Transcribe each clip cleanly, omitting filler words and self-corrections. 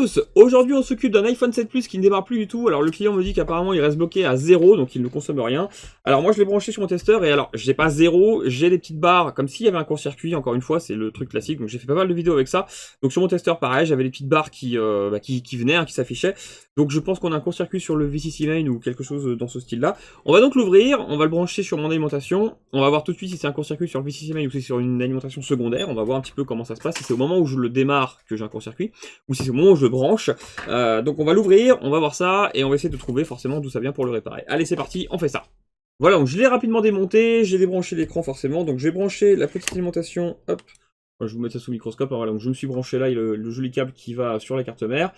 tous, aujourd'hui on s'occupe d'un iPhone 7 Plus qui ne démarre plus du tout. Alors le client me dit qu'apparemment il reste bloqué à 0, donc il ne consomme rien. Alors moi je l'ai branché sur mon testeur et alors j'ai pas 0, j'ai des petites barres comme s'il y avait un court-circuit, encore une fois c'est le truc classique, donc j'ai fait pas mal de vidéos avec ça. Donc sur mon testeur pareil, j'avais des petites barres qui venaient, hein, qui s'affichaient. Donc je pense qu'on a un court-circuit sur le VCC Main ou quelque chose dans ce style-là. On va donc l'ouvrir, on va le brancher sur mon alimentation. On va voir tout de suite si c'est un court-circuit sur le VCC Main ou si c'est sur une alimentation secondaire. On va voir un petit peu comment ça se passe, si c'est au moment où je le démarre que j'ai un court-circuit ou si c'est au moment où je le branche. Donc on va l'ouvrir, on va voir ça et on va essayer de trouver forcément d'où ça vient pour le réparer. Allez c'est parti, on fait ça. Voilà, donc je l'ai rapidement démonté, j'ai débranché l'écran forcément, donc j'ai branché la petite alimentation, hop, je vais vous mettre ça sous microscope, hein, voilà, donc je me suis branché là, le joli câble qui va sur la carte mère.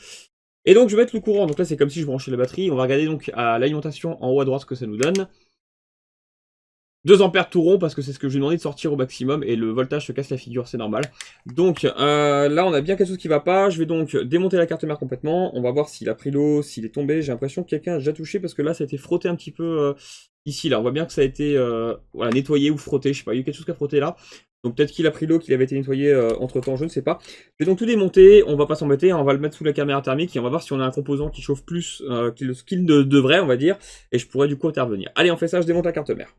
Et donc je vais mettre le courant, donc là c'est comme si je branchais la batterie, on va regarder donc à l'alimentation en haut à droite ce que ça nous donne. 2 ampères tout rond parce que c'est ce que je lui ai demandé de sortir au maximum et le voltage se casse la figure, c'est normal. Donc là on a bien quelque chose qui va pas, je vais donc démonter la carte mère complètement, on va voir s'il a pris l'eau, s'il est tombé, j'ai l'impression que quelqu'un a déjà touché parce que là ça a été frotté un petit peu ici, là on voit bien que ça a été voilà, nettoyé ou frotté, je sais pas, il y a eu quelque chose qui a frotté là. Donc peut-être qu'il a pris l'eau, qu'il avait été nettoyé entre temps, je ne sais pas. Je vais donc tout démonter, on va pas s'embêter, on va le mettre sous la caméra thermique et on va voir si on a un composant qui chauffe plus qu'il ne devrait, on va dire, et je pourrais du coup intervenir. Allez on fait ça, je démonte la carte mère.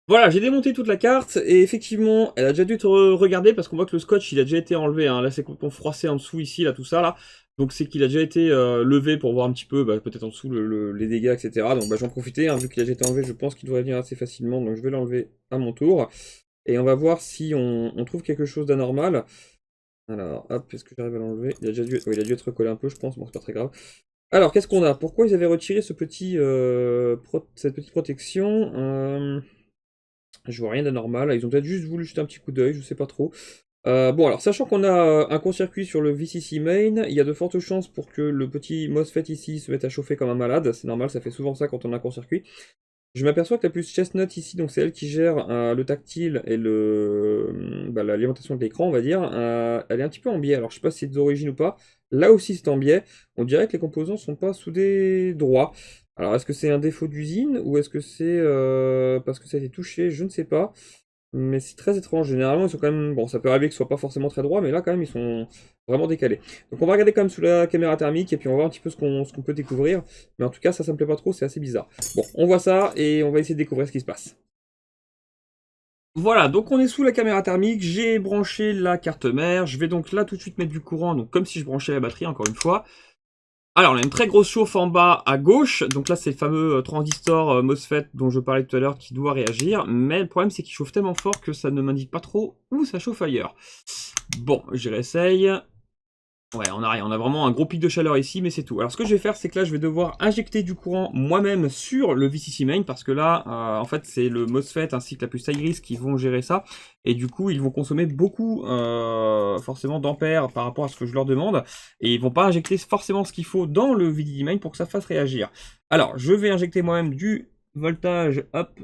Voilà, j'ai démonté toute la carte, et effectivement, elle a déjà dû être regardée, parce qu'on voit que le scotch, il a déjà été enlevé, hein. Là, c'est complètement froissé en dessous, ici, là, tout ça, là. Donc, c'est qu'il a déjà été levé pour voir un petit peu, peut-être en dessous, les dégâts, etc. Donc, j'en profitais, hein, vu qu'il a déjà été enlevé, je pense qu'il devrait venir assez facilement, donc je vais l'enlever à mon tour. Et on va voir si on trouve quelque chose d'anormal. Alors, hop, est-ce que j'arrive à l'enlever? Il a déjà dû, il a dû être recollé un peu, je pense, bon, c'est pas très grave. Alors, qu'est-ce qu'on a? Pourquoi ils avaient retiré ce petit, cette petite protection? Je vois rien d'anormal, ils ont peut-être juste voulu jeter un petit coup d'œil, je sais pas trop. Bon alors, sachant qu'on a un court-circuit sur le VCC Main, il y a de fortes chances pour que le petit MOSFET ici se mette à chauffer comme un malade, c'est normal, ça fait souvent ça quand on a un court-circuit. Je m'aperçois que la puce Chestnut ici, donc c'est elle qui gère le tactile et l'alimentation de l'écran, on va dire, elle est un petit peu en biais, alors je sais pas si c'est d'origine ou pas. Là aussi c'est en biais, on dirait que les composants sont pas soudés droit. Alors est-ce que c'est un défaut d'usine ou est-ce que c'est parce que ça a été touché, je ne sais pas. Mais c'est très étrange, généralement ils sont quand même... Bon, ça peut arriver que ce soit pas forcément très droit, mais là quand même ils sont vraiment décalés. Donc on va regarder quand même sous la caméra thermique, et puis on va voir un petit peu ce qu'on peut découvrir. Mais en tout cas, ça me plaît pas trop, c'est assez bizarre. Bon, on voit ça, et on va essayer de découvrir ce qui se passe. Voilà, donc on est sous la caméra thermique, j'ai branché la carte mère, je vais donc là tout de suite mettre du courant, donc comme si je branchais la batterie, encore une fois. Alors, on a une très grosse chauffe en bas à gauche, donc là c'est le fameux transistor MOSFET dont je parlais tout à l'heure qui doit réagir, mais le problème c'est qu'il chauffe tellement fort que ça ne m'indique pas trop où ça chauffe ailleurs. Bon, je réessaye. Ouais, on a rien, on a vraiment un gros pic de chaleur ici, mais c'est tout. Alors ce que je vais faire, c'est que là, je vais devoir injecter du courant moi-même sur le VCC Main, parce que là, en fait, c'est le MOSFET ainsi que la puce Tigris qui vont gérer ça, et du coup, ils vont consommer beaucoup, forcément, d'ampères par rapport à ce que je leur demande, et ils vont pas injecter forcément ce qu'il faut dans le VCC Main pour que ça fasse réagir. Alors, je vais injecter moi-même du voltage, hop,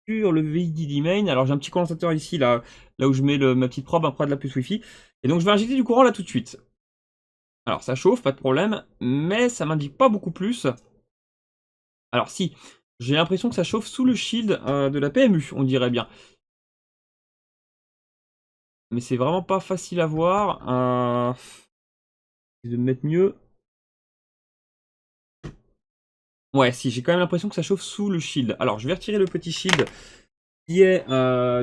sur le VCC Main. Alors, j'ai un petit condensateur ici, là où je mets ma petite probe près de la puce Wi-Fi, et donc je vais injecter du courant là tout de suite. Alors ça chauffe, pas de problème, mais ça m'indique pas beaucoup plus. Alors si, j'ai l'impression que ça chauffe sous le shield de la PMU, on dirait bien. Mais c'est vraiment pas facile à voir. Je vais me mettre mieux. Ouais, si, j'ai quand même l'impression que ça chauffe sous le shield. Alors je vais retirer le petit shield qui est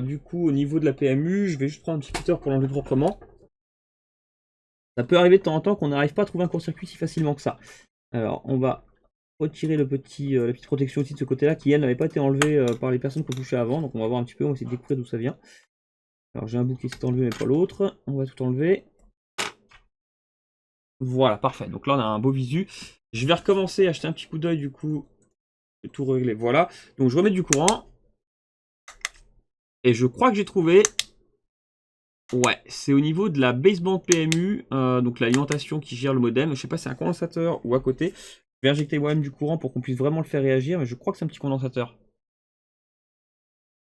du coup au niveau de la PMU. Je vais juste prendre un petit cutter pour l'enlever proprement. Ça peut arriver de temps en temps qu'on n'arrive pas à trouver un court-circuit si facilement que ça. Alors on va retirer la petite protection aussi de ce côté-là qui, elle, n'avait pas été enlevée par les personnes qui ont touché avant. Donc on va voir un petit peu, on va essayer de découvrir d'où ça vient. Alors j'ai un bout qui s'est enlevé mais pas l'autre. On va tout enlever. Voilà, parfait. Donc là on a un beau visu. Je vais recommencer à jeter un petit coup d'œil du coup. Tout régler. Voilà. Donc je remets du courant. Et je crois que j'ai trouvé... Ouais, c'est au niveau de la baseband PMU, donc l'alimentation qui gère le modem. Je sais pas si c'est un condensateur ou à côté. Je vais injecter moi-même du courant pour qu'on puisse vraiment le faire réagir, mais je crois que c'est un petit condensateur.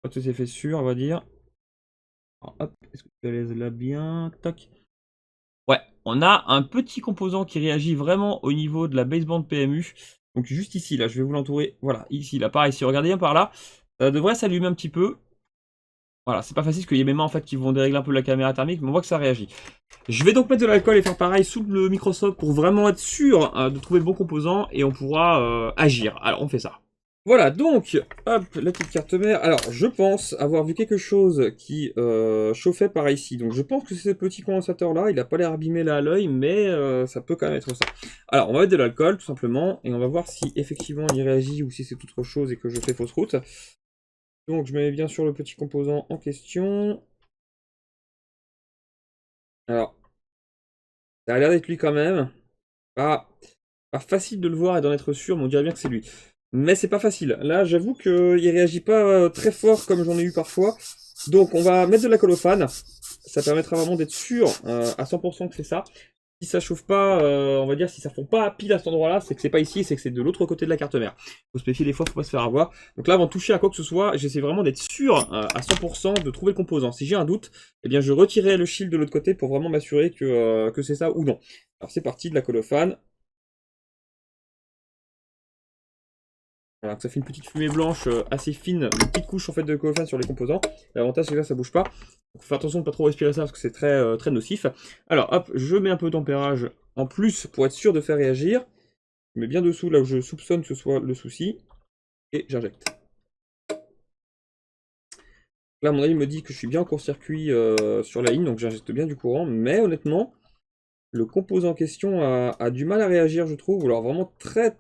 Pas tous effets sûrs, on va dire. Alors, hop, est-ce que tu laisses là bien? Toc. Ouais, on a un petit composant qui réagit vraiment au niveau de la baseband PMU. Donc juste ici, là, je vais vous l'entourer. Voilà, ici, là, pareil, si vous regardez bien par là, ça devrait s'allumer un petit peu. Voilà, c'est pas facile parce qu'il y a mes mains en fait qui vont dérégler un peu la caméra thermique, mais on voit que ça réagit. Je vais donc mettre de l'alcool et faire pareil sous le microscope pour vraiment être sûr de trouver le bon composant et on pourra agir. Alors on fait ça. Voilà, donc, hop, la petite carte mère. Alors, je pense avoir vu quelque chose qui chauffait par ici. Donc, je pense que c'est ce petit condensateur-là. Il n'a pas l'air abîmé là à l'œil, mais ça peut quand même être ça. Alors, on va mettre de l'alcool, tout simplement, et on va voir si effectivement il réagit ou si c'est autre chose et que je fais fausse route. Donc, je mets bien sûr le petit composant en question. Alors, ça a l'air d'être lui quand même. Pas facile de le voir et d'en être sûr, mais on dirait bien que c'est lui. Mais c'est pas facile. Là, j'avoue qu'il réagit pas très fort comme j'en ai eu parfois. Donc, on va mettre de la colophane. Ça permettra vraiment d'être sûr à 100% que c'est ça. Si ça chauffe pas, on va dire, si ça fond pas pile à cet endroit-là, c'est que c'est pas ici, c'est que c'est de l'autre côté de la carte mère. Faut se méfier des fois, faut pas se faire avoir. Donc là, avant de toucher à quoi que ce soit, j'essaie vraiment d'être sûr à 100% de trouver le composant. Si j'ai un doute, eh bien, je retirerai le shield de l'autre côté pour vraiment m'assurer que c'est ça ou non. Alors, c'est parti, de la colophane. Voilà, ça fait une petite fumée blanche assez fine, une petite couche en fait de colophane sur les composants. L'avantage c'est que là ça bouge pas. Donc faut faire attention de pas trop respirer ça parce que c'est très nocif. Alors hop, je mets un peu de tempérage en plus pour être sûr de faire réagir. Je mets bien dessous là où je soupçonne que ce soit le souci. Et j'injecte. Là mon avis me dit que je suis bien en court-circuit sur la ligne, donc j'injecte bien du courant, mais honnêtement, le composant en question a du mal à réagir je trouve, ou alors vraiment très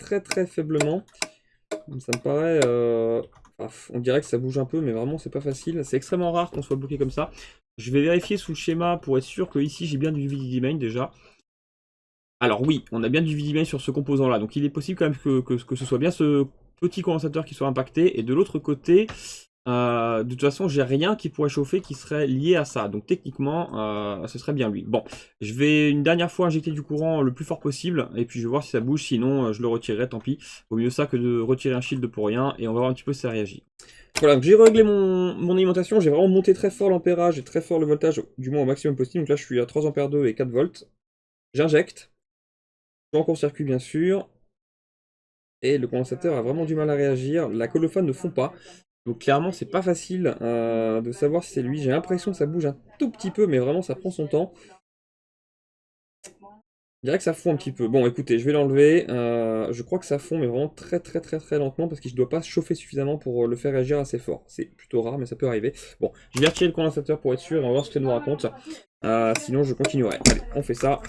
faiblement. Ça me paraît... on dirait que ça bouge un peu, mais vraiment c'est pas facile. C'est extrêmement rare qu'on soit bloqué comme ça. Je vais vérifier sous le schéma pour être sûr que ici j'ai bien du VDD-main déjà. Alors oui, on a bien du VDD-main sur ce composant-là. Donc il est possible quand même que ce soit bien ce petit condensateur qui soit impacté. Et de l'autre côté, de toute façon, j'ai rien qui pourrait chauffer qui serait lié à ça. Donc techniquement, ce serait bien lui. Bon, je vais une dernière fois injecter du courant le plus fort possible. Et puis je vais voir si ça bouge. Sinon, je le retirerai, tant pis. Vaut mieux ça que de retirer un shield pour rien. Et on va voir un petit peu si ça réagit. Voilà, donc j'ai réglé mon alimentation. J'ai vraiment monté très fort l'ampérage et très fort le voltage, du moins au maximum possible. Donc là, je suis à 3,2 A et 4 volts. J'injecte. Je suis en court-circuit, bien sûr. Et le condensateur a vraiment du mal à réagir. La colophane ne fond pas. Donc clairement, c'est pas facile de savoir si c'est lui. J'ai l'impression que ça bouge un tout petit peu, mais vraiment, ça prend son temps. Je dirais que ça fond un petit peu. Bon, écoutez, je vais l'enlever. Je crois que ça fond, mais vraiment très lentement, parce qu'il ne doit pas chauffer suffisamment pour le faire réagir assez fort. C'est plutôt rare, mais ça peut arriver. Bon, je vais retirer le condensateur pour être sûr, et on va voir ce que ça nous raconte. Sinon, je continuerai. Allez, on fait ça.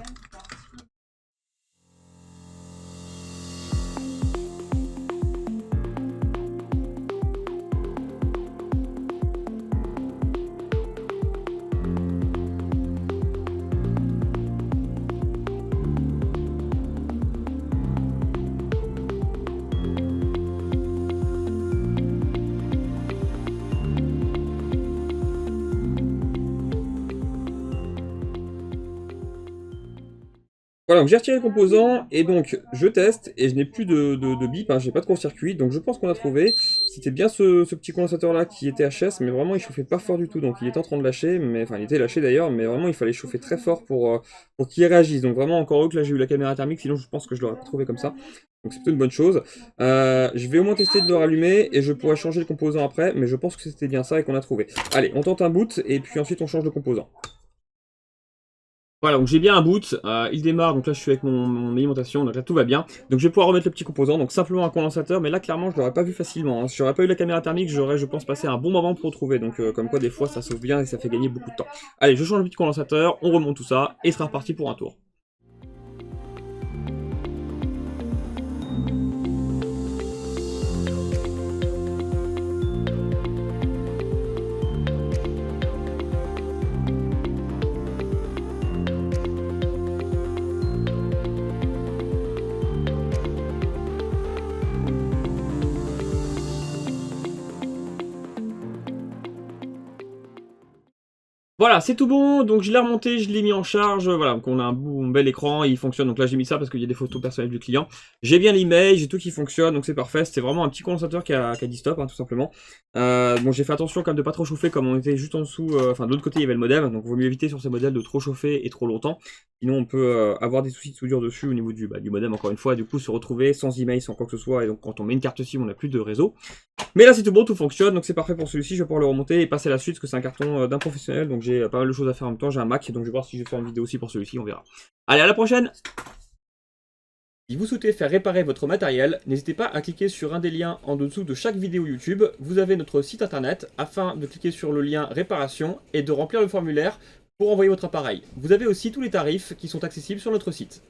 Voilà, donc j'ai retiré le composant, et donc je teste, et je n'ai plus de bip, hein, j'ai pas de court-circuit, donc je pense qu'on a trouvé. C'était bien ce petit condensateur-là qui était HS, mais vraiment il chauffait pas fort du tout, donc il était en train de lâcher, mais enfin il était lâché d'ailleurs, mais vraiment il fallait chauffer très fort pour qu'il réagisse. Donc vraiment encore heureux que là j'ai eu la caméra thermique, sinon je pense que je l'aurais pas trouvé comme ça. Donc c'est plutôt une bonne chose. Je vais au moins tester de le rallumer, et je pourrais changer le composant après, mais je pense que c'était bien ça et qu'on a trouvé. Allez, on tente un boot, et puis ensuite on change de composant. Voilà, donc j'ai bien un boot, il démarre, donc là je suis avec mon alimentation, donc là tout va bien. Donc je vais pouvoir remettre le petit composant, donc simplement un condensateur, mais là clairement je l'aurais pas vu facilement. Hein. Si j'aurais pas eu la caméra thermique, j'aurais je pense passé un bon moment pour le trouver, donc comme quoi des fois ça sauve bien et ça fait gagner beaucoup de temps. Allez, je change le petit condensateur, on remonte tout ça, et c'est reparti pour un tour. Voilà, c'est tout bon, donc je l'ai remonté, je l'ai mis en charge, voilà, donc on a un bel écran, il fonctionne, donc là j'ai mis ça parce qu'il y a des photos personnelles du client. J'ai bien l'email, j'ai tout qui fonctionne, donc c'est parfait, c'était vraiment un petit condensateur qui a dit stop, hein, tout simplement. Bon, j'ai fait attention quand même de pas trop chauffer, comme on était juste en dessous, enfin de l'autre côté il y avait le modem, donc il vaut mieux éviter sur ces modèles de trop chauffer et trop longtemps, sinon on peut avoir des soucis de soudure dessus au niveau du modem, encore une fois, et du coup se retrouver sans email, sans quoi que ce soit, et donc quand on met une carte SIM, on n'a plus de réseau. Mais là c'est tout bon, tout fonctionne, donc c'est parfait pour celui-ci, je vais pouvoir le remonter et passer à la suite, parce que c'est un carton d'un professionnel, donc j'ai pas mal de choses à faire en même temps, j'ai un Mac, donc je vais voir si je vais faire une vidéo aussi pour celui-ci, on verra. Allez, à la prochaine! Si vous souhaitez faire réparer votre matériel, n'hésitez pas à cliquer sur un des liens en dessous de chaque vidéo YouTube. Vous avez notre site internet afin de cliquer sur le lien réparation et de remplir le formulaire pour envoyer votre appareil. Vous avez aussi tous les tarifs qui sont accessibles sur notre site.